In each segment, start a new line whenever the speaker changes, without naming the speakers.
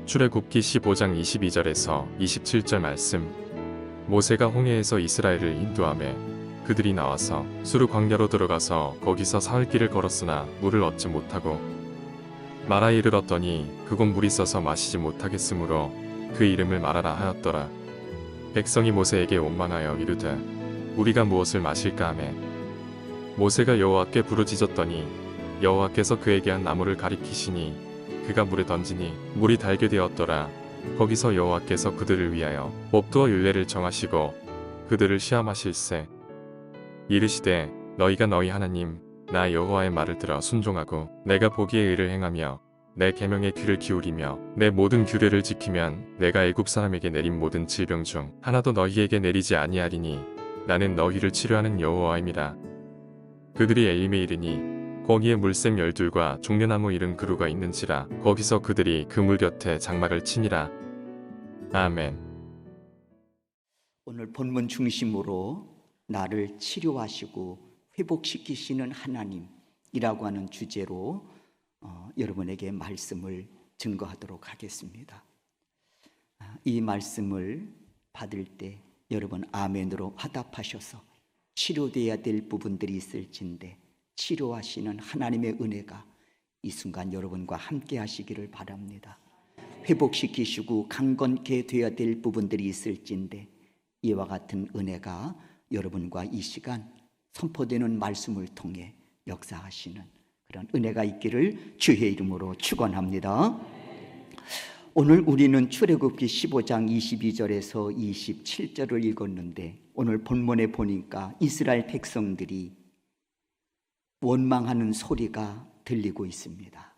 출애굽기 15장 22절에서 27절 말씀. 모세가 홍해에서 이스라엘을 인도하매 그들이 나와서 수르 광야로 들어가서 거기서 사흘 길을 걸었으나 물을 얻지 못하고 마라에 이르렀더니 그곳 물이 써서 마시지 못하겠으므로 그 이름을 마라라 하였더라. 백성이 모세에게 원망하여 이르되 우리가 무엇을 마실까 하매 모세가 여호와께 부르짖었더니 여호와께서 그에게 한 나무를 가리키시니 그가 물에 던지니 물이 달게 되었더라. 거기서 여호와께서 그들을 위하여 법도와 율례를 정하시고 그들을 시험하실세. 이르시되 너희가 너희 하나님 나 여호와의 말을 들어 순종하고 내가 보기에 의를 행하며 내 계명에 귀를 기울이며 내 모든 규례를 지키면 내가 애굽 사람에게 내린 모든 질병 중 하나도 너희에게 내리지 아니하리니 나는 너희를 치료하는 여호와임이라. 그들이 엘림에 이르니 거기에 물샘 12과 종려나무 이른 그루가 있는지라. 거기서 그들이 그 물 곁에 장막을 치니라. 아멘.
오늘 본문 중심으로 나를 치료하시고 회복시키시는 하나님이라고 하는 주제로 여러분에게 말씀을 증거하도록 하겠습니다. 이 말씀을 받을 때 여러분 아멘으로 화답하셔서 치료되어야 될 부분들이 있을진데 치료하시는 하나님의 은혜가 이 순간 여러분과 함께 하시기를 바랍니다. 회복시키시고 강건케 되어야 될 부분들이 있을진데 이와 같은 은혜가 여러분과 이 시간 선포되는 말씀을 통해 역사하시는 그런 은혜가 있기를 주의 이름으로 축원합니다. 오늘 우리는 출애굽기 15장 22절에서 27절을 읽었는데 오늘 본문에 보니까 이스라엘 백성들이 원망하는 소리가 들리고 있습니다.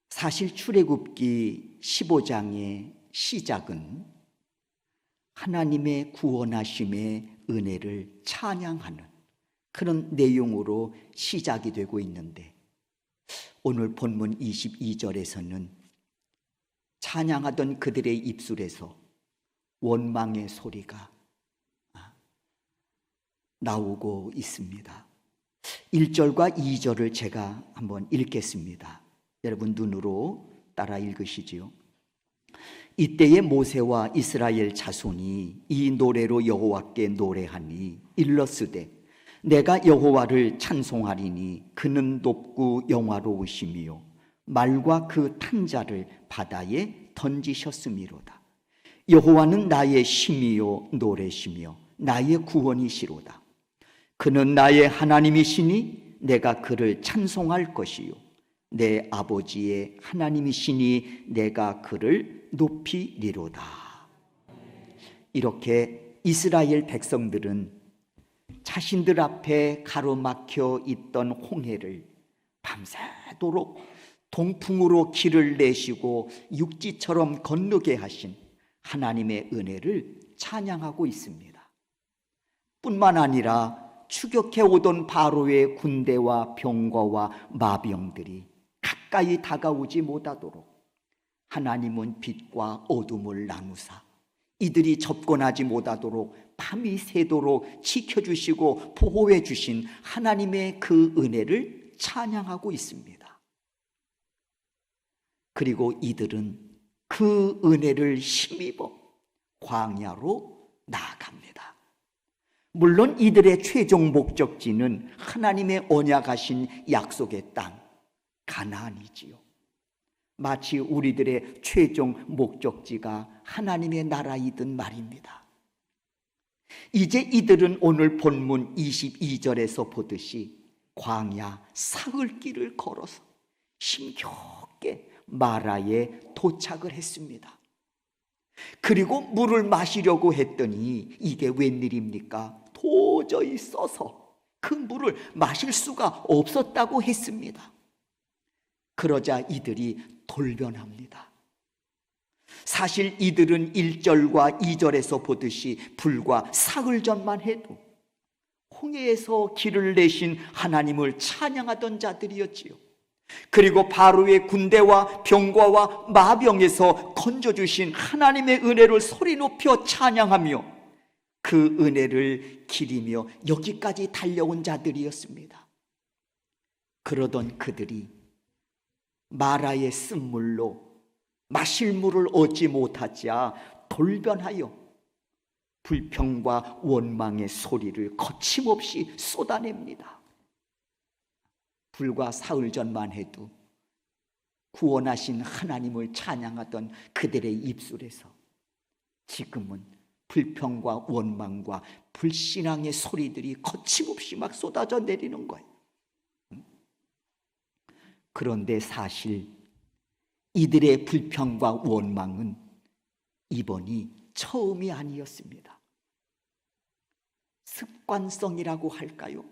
사실 출애굽기 15장의 시작은 하나님의 구원하심의 은혜를 찬양하는 그런 내용으로 시작이 되고 있는데 오늘 본문 22절에서는 찬양하던 그들의 입술에서 원망의 소리가 나오고 있습니다. 1절과 2절을 제가 한번 읽겠습니다. 여러분 눈으로 따라 읽으시지요. 이때에 모세와 이스라엘 자손이 이 노래로 여호와께 노래하니 일러스되 내가 여호와를 찬송하리니 그는 높고 영화로우시며 말과 그 탄자를 바다에 던지셨음이로다. 여호와는 나의 힘이요 노래시며 나의 구원이시로다. 그는 나의 하나님이시니 내가 그를 찬송할 것이요 내 아버지의 하나님이시니 내가 그를 높이리로다. 이렇게 이스라엘 백성들은 자신들 앞에 가로막혀 있던 홍해를 밤새도록 동풍으로 길을 내시고 육지처럼 건너게 하신 하나님의 은혜를 찬양하고 있습니다. 뿐만 아니라 추격해 오던 바로의 군대와 병거와 마병들이 가까이 다가오지 못하도록 하나님은 빛과 어둠을 나누사 이들이 접근하지 못하도록 밤이 새도록 지켜주시고 보호해 주신 하나님의 그 은혜를 찬양하고 있습니다. 그리고 이들은 그 은혜를 힘입어 광야로 나아갑니다. 물론 이들의 최종 목적지는 하나님의 언약하신 약속의 땅 가나안이지요. 마치 우리들의 최종 목적지가 하나님의 나라이든 말입니다. 이제 이들은 오늘 본문 22절에서 보듯이 광야 사흘길을 걸어서 힘겹게 마라에 도착을 했습니다. 그리고 물을 마시려고 했더니 이게 웬일입니까? 도저히 써서 그 물을 마실 수가 없었다고 했습니다. 그러자 이들이 돌변합니다. 사실 이들은 1절과 2절에서 보듯이 불과 사흘 전만 해도 홍해에서 길을 내신 하나님을 찬양하던 자들이었지요. 그리고 바로의 군대와 병과와 마병에서 건져주신 하나님의 은혜를 소리 높여 찬양하며 그 은혜를 기리며 여기까지 달려온 자들이었습니다. 그러던 그들이 마라의 쓴물로 마실 물을 얻지 못하자 돌변하여 불평과 원망의 소리를 거침없이 쏟아냅니다. 불과 사흘 전만 해도 구원하신 하나님을 찬양하던 그들의 입술에서 지금은 불평과 원망과 불신앙의 소리들이 거침없이 막 쏟아져 내리는 거예요. 그런데 사실 이들의 불평과 원망은 이번이 처음이 아니었습니다. 습관성이라고 할까요?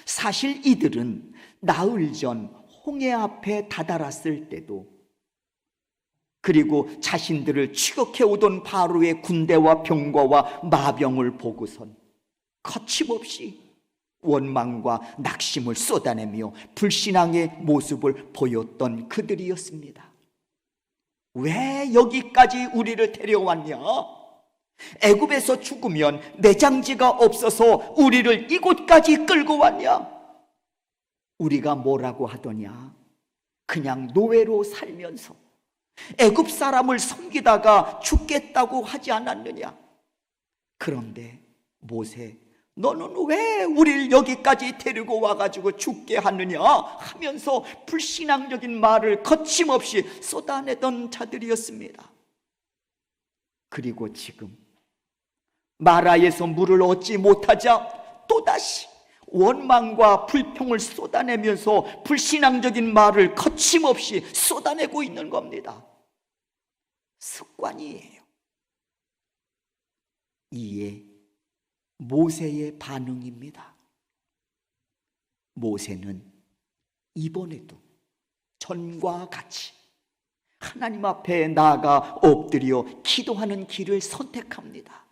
사실 이들은 나흘 전 홍해 앞에 다다랐을 때도, 그리고 자신들을 추격해 오던 바로의 군대와 병거와 마병을 보고선 거침없이 원망과 낙심을 쏟아내며 불신앙의 모습을 보였던 그들이었습니다. 왜 여기까지 우리를 데려왔냐? 애굽에서 죽으면 내장지가 없어서 우리를 이곳까지 끌고 왔냐? 우리가 뭐라고 하더냐? 그냥 노예로 살면서 애굽 사람을 섬기다가 죽겠다고 하지 않았느냐? 그런데 모세, 너는 왜 우리를 여기까지 데리고 와가지고 죽게 하느냐? 하면서 불신앙적인 말을 거침없이 쏟아내던 자들이었습니다. 그리고 지금 마라에서 물을 얻지 못하자 또다시 원망과 불평을 쏟아내면서 불신앙적인 말을 거침없이 쏟아내고 있는 겁니다. 습관이에요. 이에 모세의 반응입니다. 모세는 이번에도 전과 같이 하나님 앞에 나아가 엎드려 기도하는 길을 선택합니다.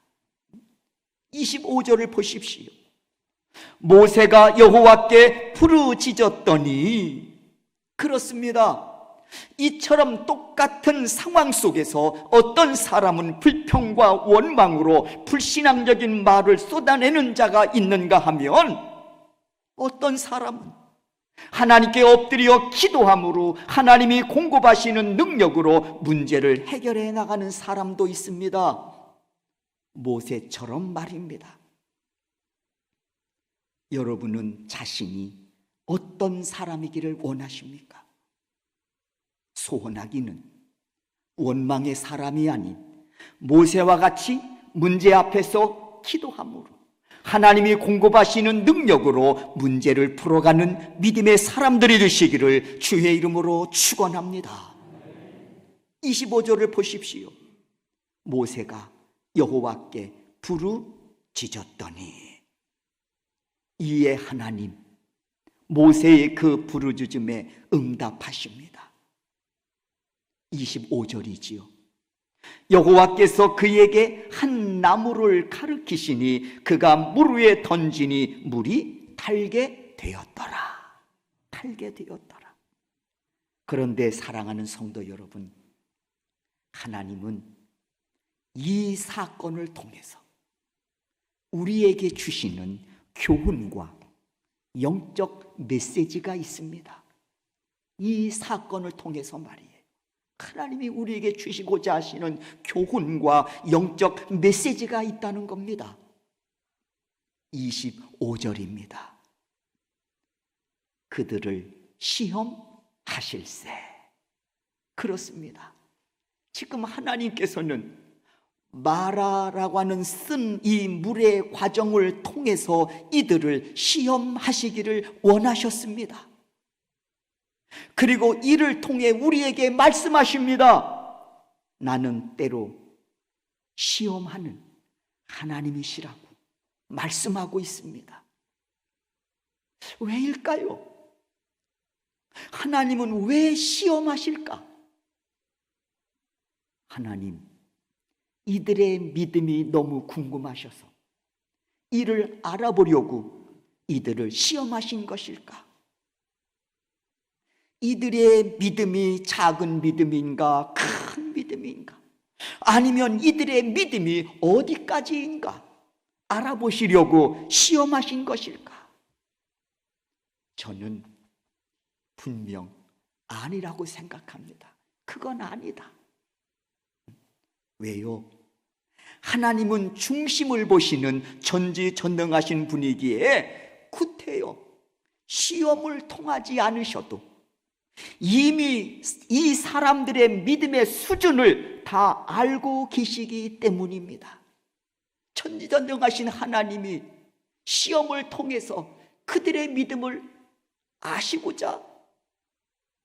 25절을 보십시오. 모세가 여호와께 부르짖었더니, 그렇습니다. 이처럼 똑같은 상황 속에서 어떤 사람은 불평과 원망으로 불신앙적인 말을 쏟아내는 자가 있는가 하면, 어떤 사람은 하나님께 엎드려 기도함으로 하나님이 공급하시는 능력으로 문제를 해결해 나가는 사람도 있습니다. 모세처럼 말입니다. 여러분은 자신이 어떤 사람이기를 원하십니까? 소원하기는 원망의 사람이 아닌 모세와 같이 문제 앞에서 기도함으로 하나님이 공급하시는 능력으로 문제를 풀어가는 믿음의 사람들이 되시기를 주의 이름으로 축원합니다. 25절을 보십시오. 모세가 여호와께 부르짖었더니, 이에 하나님 모세의 그 부르짖음에 응답하십니다. 25절이지요. 여호와께서 그에게 한 나무를 가르치시니 그가 물 위에 던지니 물이 달게 되었더라. 달게 되었더라. 그런데 사랑하는 성도 여러분, 하나님은 이 사건을 통해서 우리에게 주시는 교훈과 영적 메시지가 있습니다. 이 사건을 통해서 말이에요. 하나님이 우리에게 주시고자 하시는 교훈과 영적 메시지가 있다는 겁니다. 25절입니다. 그들을 시험하실세. 그렇습니다. 지금 하나님께서는 마라라고 하는 쓴 이 물의 과정을 통해서 이들을 시험하시기를 원하셨습니다. 그리고 이를 통해 우리에게 말씀하십니다. 나는 때로 시험하는 하나님이시라고 말씀하고 있습니다. 왜일까요? 하나님은 왜 시험하실까? 하나님, 이들의 믿음이 너무 궁금하셔서 이를 알아보려고 이들을 시험하신 것일까? 이들의 믿음이 작은 믿음인가, 큰 믿음인가? 아니면 이들의 믿음이 어디까지인가 알아보시려고 시험하신 것일까? 저는 분명 아니라고 생각합니다. 그건 아니다. 왜요? 하나님은 중심을 보시는 전지전능하신 분이기에 구태여 시험을 통하지 않으셔도 이미 이 사람들의 믿음의 수준을 다 알고 계시기 때문입니다. 전지전능하신 하나님이 시험을 통해서 그들의 믿음을 아시고자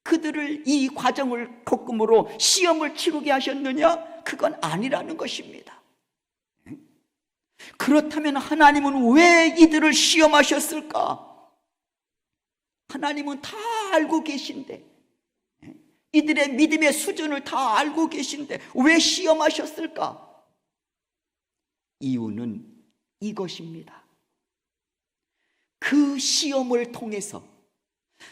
그들을 이 과정을 겪음으로 시험을 치르게 하셨느냐? 그건 아니라는 것입니다. 그렇다면 하나님은 왜 이들을 시험하셨을까? 하나님은 다 알고 계신데, 이들의 믿음의 수준을 다 알고 계신데 왜 시험하셨을까? 이유는 이것입니다. 그 시험을 통해서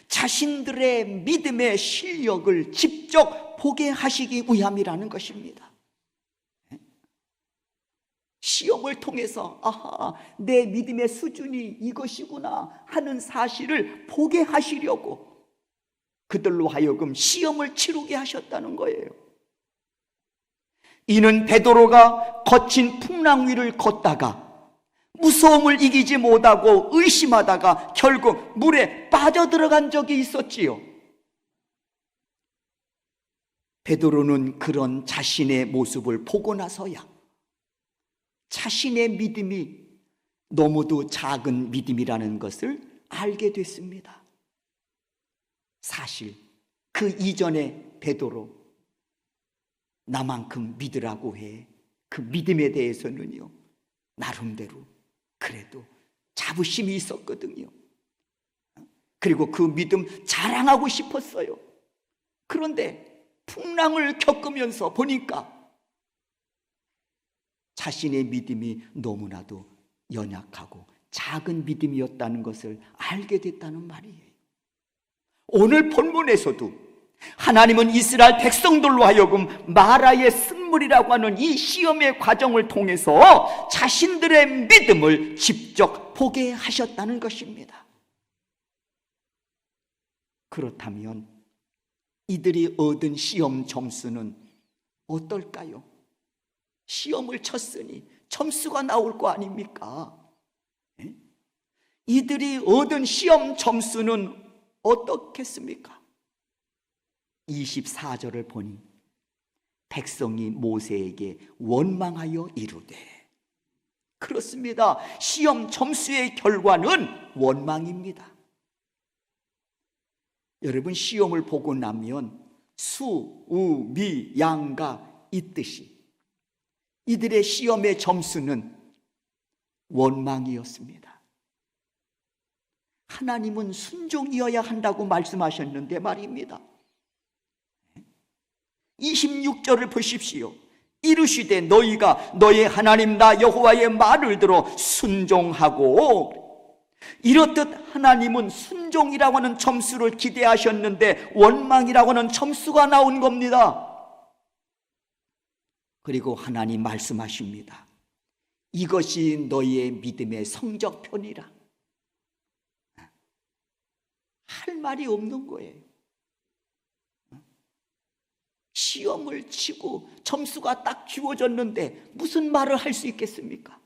자신들의 믿음의 실력을 직접 보게 하시기 위함이라는 것입니다. 시험을 통해서 아하, 내 믿음의 수준이 이것이구나 하는 사실을 보게 하시려고 그들로 하여금 시험을 치르게 하셨다는 거예요. 이는 베드로가 거친 풍랑 위를 걷다가 무서움을 이기지 못하고 의심하다가 결국 물에 빠져들어간 적이 있었지요. 베드로는 그런 자신의 모습을 보고 나서야 자신의 믿음이 너무도 작은 믿음이라는 것을 알게 됐습니다. 사실 그 이전에 베드로 나만큼 믿으라고 해. 그 믿음에 대해서는요, 나름대로 그래도 자부심이 있었거든요. 그리고 그 믿음 자랑하고 싶었어요. 그런데 풍랑을 겪으면서 보니까 자신의 믿음이 너무나도 연약하고 작은 믿음이었다는 것을 알게 됐다는 말이에요. 오늘 본문에서도 하나님은 이스라엘 백성들로 하여금 마라의 쓴물이라고 하는 이 시험의 과정을 통해서 자신들의 믿음을 직접 보게 하셨다는 것입니다. 그렇다면 이들이 얻은 시험 점수는 어떨까요? 시험을 쳤으니 점수가 나올 거 아닙니까? 이들이 얻은 시험 점수는 어떻겠습니까? 24절을 보니 백성이 모세에게 원망하여 이르되, 그렇습니다. 시험 점수의 결과는 원망입니다. 여러분, 시험을 보고 나면 수, 우, 미, 양가 있듯이 이들의 시험의 점수는 원망이었습니다. 하나님은 순종이어야 한다고 말씀하셨는데 말입니다. 26절을 보십시오. 이르시되 너희가 너희 하나님 나 여호와의 말을 들어 순종하고, 이렇듯 하나님은 순종이라고 하는 점수를 기대하셨는데 원망이라고 하는 점수가 나온 겁니다. 그리고 하나님 말씀하십니다. 이것이 너희의 믿음의 성적표니라. 할 말이 없는 거예요. 시험을 치고 점수가 딱 주어졌는데 무슨 말을 할 수 있겠습니까?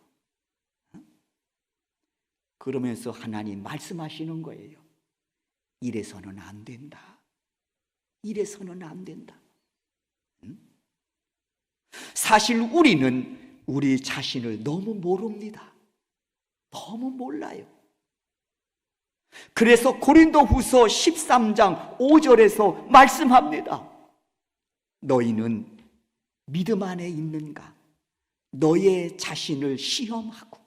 그러면서 하나님 말씀하시는 거예요. 이래서는 안 된다. 이래서는 안 된다. 사실 우리는 우리 자신을 너무 모릅니다. 너무 몰라요. 그래서 고린도후서 13장 5절에서 말씀합니다. 너희는 믿음 안에 있는가? 너의 자신을 시험하고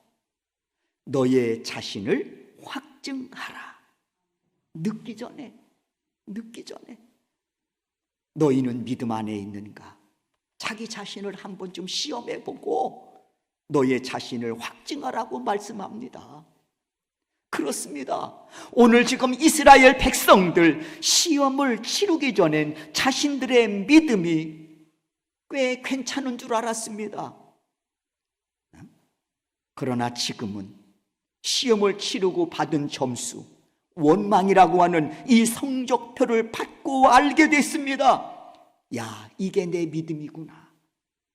너의 자신을 확증하라. 늦기 전에 너희는 믿음 안에 있는가? 자기 자신을 한번 좀 시험해보고 너의 자신을 확증하라고 말씀합니다. 그렇습니다. 오늘 지금 이스라엘 백성들 시험을 치르기 전엔 자신들의 믿음이 꽤 괜찮은 줄 알았습니다. 그러나 지금은 시험을 치르고 받은 점수, 원망이라고 하는 이 성적표를 받고 알게 됐습니다. 야, 이게 내 믿음이구나.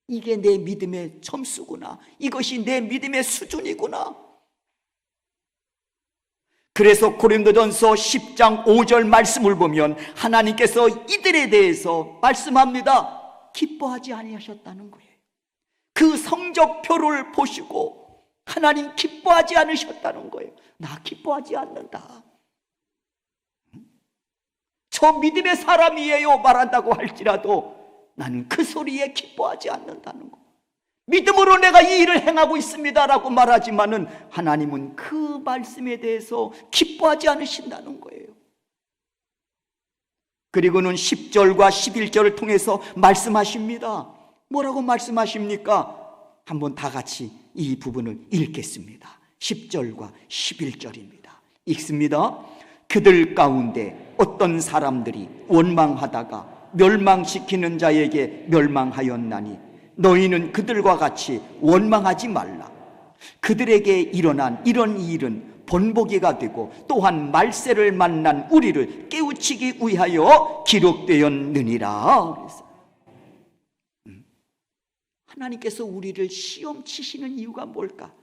이게 내 믿음의 점수구나. 이것이 내 믿음의 수준이구나. 그래서 고린도전서 10장 5절 말씀을 보면 하나님께서 이들에 대해서 말씀합니다. 기뻐하지 아니하셨다는 거예요. 그 성적표를 보시고 하나님 기뻐하지 않으셨다는 거예요. 나 기뻐하지 않는다. 저 믿음의 사람이에요 말한다고 할지라도 나는 그 소리에 기뻐하지 않는다는 거. 믿음으로 내가 이 일을 행하고 있습니다라고 말하지만은 하나님은 그 말씀에 대해서 기뻐하지 않으신다는 거예요. 그리고는 10절과 11절을 통해서 말씀하십니다. 뭐라고 말씀하십니까? 한번 다 같이 이 부분을 읽겠습니다. 10절과 11절입니다. 읽습니다. 그들 가운데 어떤 사람들이 원망하다가 멸망시키는 자에게 멸망하였나니 너희는 그들과 같이 원망하지 말라. 그들에게 일어난 이런 일은 본보기가 되고 또한 말세를 만난 우리를 깨우치기 위하여 기록되었느니라. 그래서 하나님께서 우리를 시험 치시는 이유가 뭘까?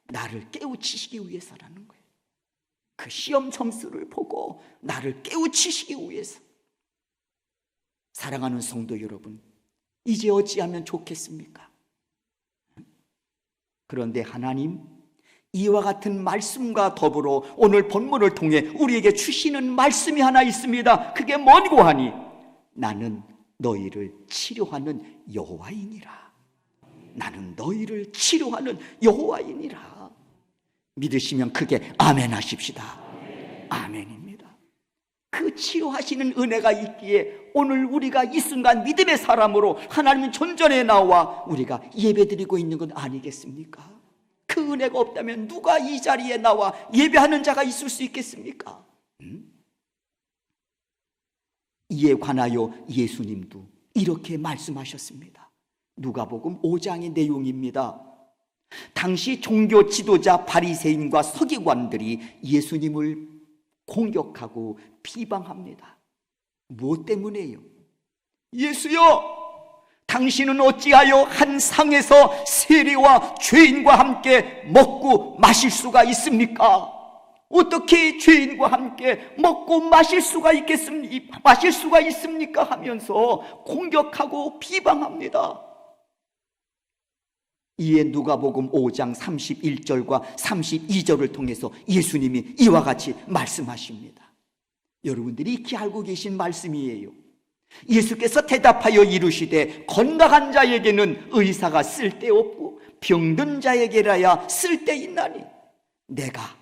나를 깨우치시기 위해서라는 거예요. 그 시험 점수를 보고 나를 깨우치시기 위해서. 사랑하는 성도 여러분, 이제 어찌하면 좋겠습니까? 그런데 하나님, 이와 같은 말씀과 더불어 오늘 본문을 통해 우리에게 주시는 말씀이 하나 있습니다. 그게 뭔고 하니 나는 너희를 치료하는 여호와이니라. 나는 너희를 치료하는 여호와이니라. 믿으시면 크게 아멘 하십시다. 아멘입니다. 그 치료하시는 은혜가 있기에 오늘 우리가 이 순간 믿음의 사람으로 하나님 존전에 나와 우리가 예배드리고 있는 건 아니겠습니까? 그 은혜가 없다면 누가 이 자리에 나와 예배하는 자가 있을 수 있겠습니까? 이에 관하여 예수님도 이렇게 말씀하셨습니다. 누가복음 5장의 내용입니다. 당시 종교 지도자 바리새인과 서기관들이 예수님을 공격하고 비방합니다. 무엇 때문에요? 예수여, 당신은 어찌하여 한 상에서 세리와 죄인과 함께 먹고 마실 수가 있습니까? 어떻게 죄인과 함께 먹고 마실 수가 있습니까? 하면서 공격하고 비방합니다. 이에 누가복음 5장 31절과 32절을 통해서 예수님이 이와 같이 말씀하십니다. 여러분들이 익히 알고 계신 말씀이에요. 예수께서 대답하여 이르시되 건강한 자에게는 의사가 쓸데없고 병든 자에게라야 쓸데있나니 내가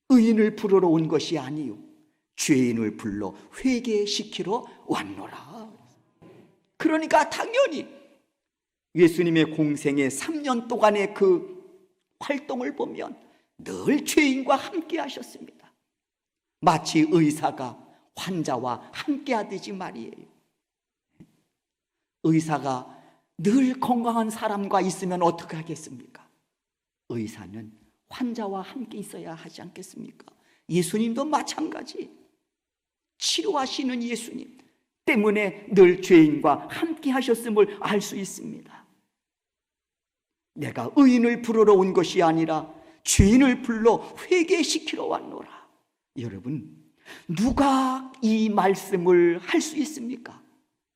의인을 부르러 온 것이 아니요 죄인을 불러 회개시키러 왔노라. 그러니까 당연히 예수님의 공생의 3년 동안의 그 활동을 보면 늘 죄인과 함께 하셨습니다. 마치 의사가 환자와 함께 하듯이 말이에요. 의사가 늘 건강한 사람과 있으면 어떻게 하겠습니까? 의사는 환자와 함께 있어야 하지 않겠습니까? 예수님도 마찬가지. 치료하시는 예수님 때문에 늘 죄인과 함께 하셨음을 알 수 있습니다. 내가 의인을 부르러 온 것이 아니라 죄인을 불러 회개시키러 왔노라. 여러분, 누가 이 말씀을 할 수 있습니까?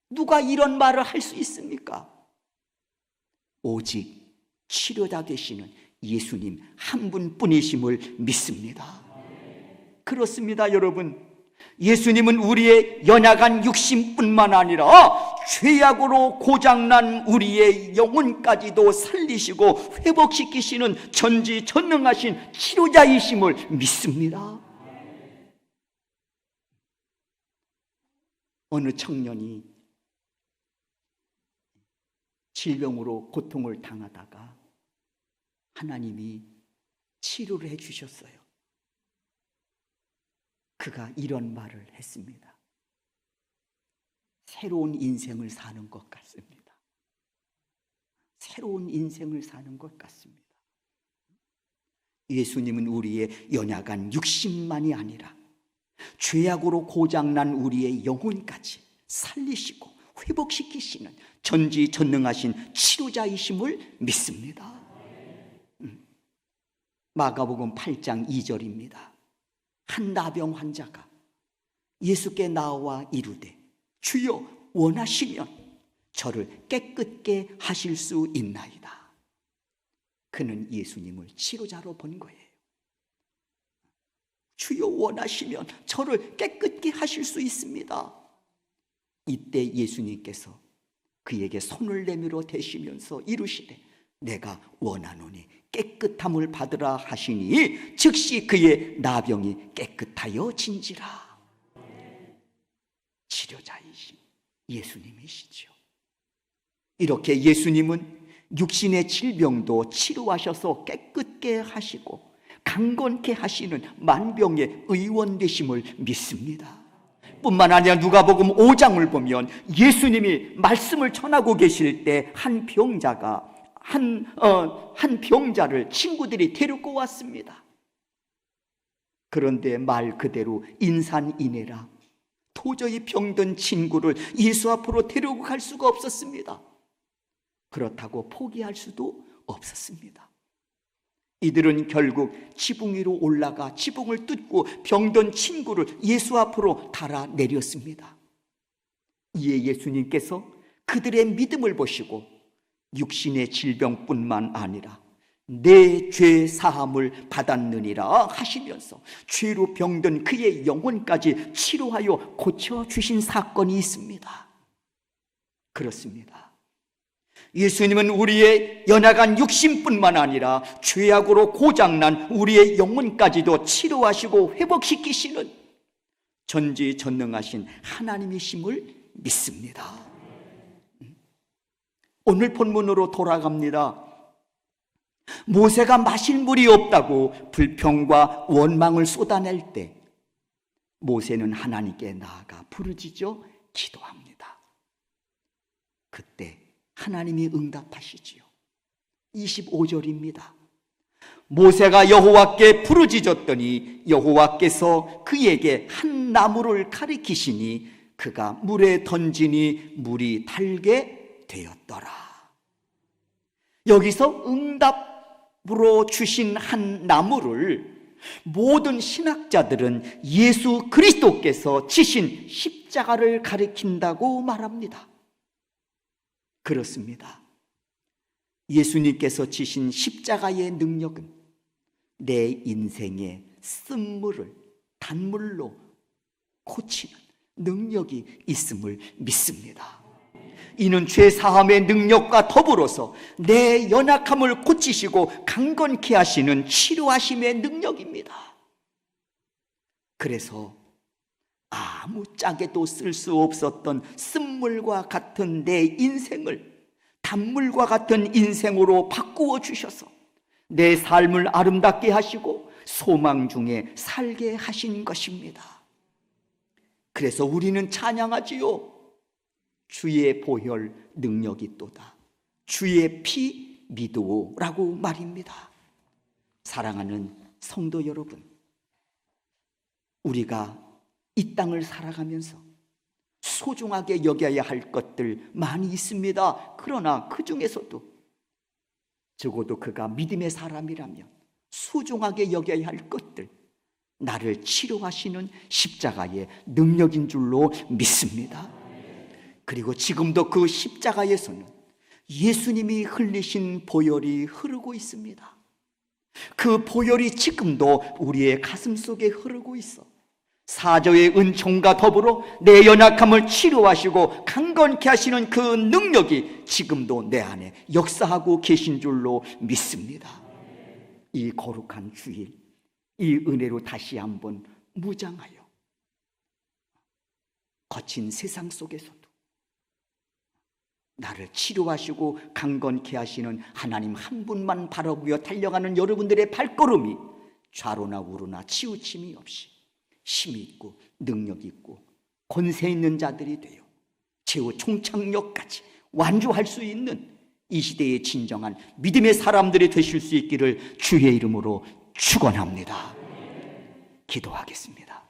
누가 이런 말을 할 수 있습니까? 오직 치료자 되시는 예수님 한 분뿐이심을 믿습니다. 그렇습니다, 여러분. 예수님은 우리의 연약한 육신뿐만 아니라 죄악으로 고장난 우리의 영혼까지도 살리시고 회복시키시는 전지전능하신 치료자이심을 믿습니다. 어느 청년이 질병으로 고통을 당하다가 하나님이 치료를 해주셨어요. 그가 이런 말을 했습니다. 새로운 인생을 사는 것 같습니다. 새로운 인생을 사는 것 같습니다. 예수님은 우리의 연약한 육신만이 아니라 죄악으로 고장난 우리의 영혼까지 살리시고 회복시키시는 전지전능하신 치료자이심을 믿습니다. 마가복음 8장 2절입니다. 한 나병 환자가 예수께 나와 이르되 주여 원하시면 저를 깨끗게 하실 수 있나이다. 그는 예수님을 치료자로 본 거예요. 주여 원하시면 저를 깨끗게 하실 수 있습니다. 이때 예수님께서 그에게 손을 내밀어 대시면서 이르시되 내가 원하노니 깨끗함을 받으라 하시니 즉시 그의 나병이 깨끗하여 진지라. 치료자이신 예수님이시죠. 이렇게 예수님은 육신의 질병도 치료하셔서 깨끗게 하시고 강건케 하시는 만병의 의원 되심을 믿습니다. 뿐만 아니라 누가복음 5장을 보면 예수님이 말씀을 전하고 계실 때 한 병자가 한 병자를 친구들이 데리고 왔습니다. 그런데 말 그대로 인산인해라 도저히 병든 친구를 예수 앞으로 데리고 갈 수가 없었습니다. 그렇다고 포기할 수도 없었습니다. 이들은 결국 지붕 위로 올라가 지붕을 뚫고 병든 친구를 예수 앞으로 달아내렸습니다. 이에 예수님께서 그들의 믿음을 보시고 육신의 질병뿐만 아니라 내 죄 사함을 받았느니라 하시면서 죄로 병든 그의 영혼까지 치료하여 고쳐주신 사건이 있습니다. 그렇습니다. 예수님은 우리의 연약한 육신뿐만 아니라 죄악으로 고장난 우리의 영혼까지도 치료하시고 회복시키시는 전지전능하신 하나님이심을 믿습니다. 오늘 본문으로 돌아갑니다. 모세가 마실 물이 없다고 불평과 원망을 쏟아낼 때 모세는 하나님께 나아가 부르짖어 기도합니다. 그때 하나님이 응답하시지요. 25절입니다. 모세가 여호와께 부르짖었더니 여호와께서 그에게 한 나무를 가리키시니 그가 물에 던지니 물이 달게 되었더라. 여기서 응답으로 주신 한 나무를 모든 신학자들은 예수 그리스도께서 지신 십자가를 가리킨다고 말합니다. 그렇습니다. 예수님께서 지신 십자가의 능력은 내 인생의 쓴물을 단물로 고치는 능력이 있음을 믿습니다. 이는 죄 사함의 능력과 더불어서 내 연약함을 고치시고 강건케 하시는 치료하심의 능력입니다. 그래서 아무짝에도 쓸 수 없었던 쓴물과 같은 내 인생을 단물과 같은 인생으로 바꾸어 주셔서 내 삶을 아름답게 하시고 소망 중에 살게 하신 것입니다. 그래서 우리는 찬양하지요. 주의 보혈 능력이 있도다. 주의 피 믿으오라고 말입니다. 사랑하는 성도 여러분, 우리가 이 땅을 살아가면서 소중하게 여겨야 할 것들 많이 있습니다. 그러나 그 중에서도 적어도 그가 믿음의 사람이라면 소중하게 여겨야 할 것들, 나를 치료하시는 십자가의 능력인 줄로 믿습니다. 그리고 지금도 그 십자가에서는 예수님이 흘리신 보혈이 흐르고 있습니다. 그 보혈이 지금도 우리의 가슴 속에 흐르고 있어 사저의 은총과 더불어 내 연약함을 치료하시고 강건케 하시는 그 능력이 지금도 내 안에 역사하고 계신 줄로 믿습니다. 이 거룩한 주일, 이 은혜로 다시 한번 무장하여 거친 세상 속에서도 나를 치료하시고 강건케 하시는 하나님 한 분만 바라보며 달려가는 여러분들의 발걸음이 좌로나 우로나 치우침이 없이 힘이 있고 능력 있고 권세 있는 자들이 되어 최후 총창력까지 완주할 수 있는 이 시대의 진정한 믿음의 사람들이 되실 수 있기를 주의 이름으로 축원합니다. 기도하겠습니다.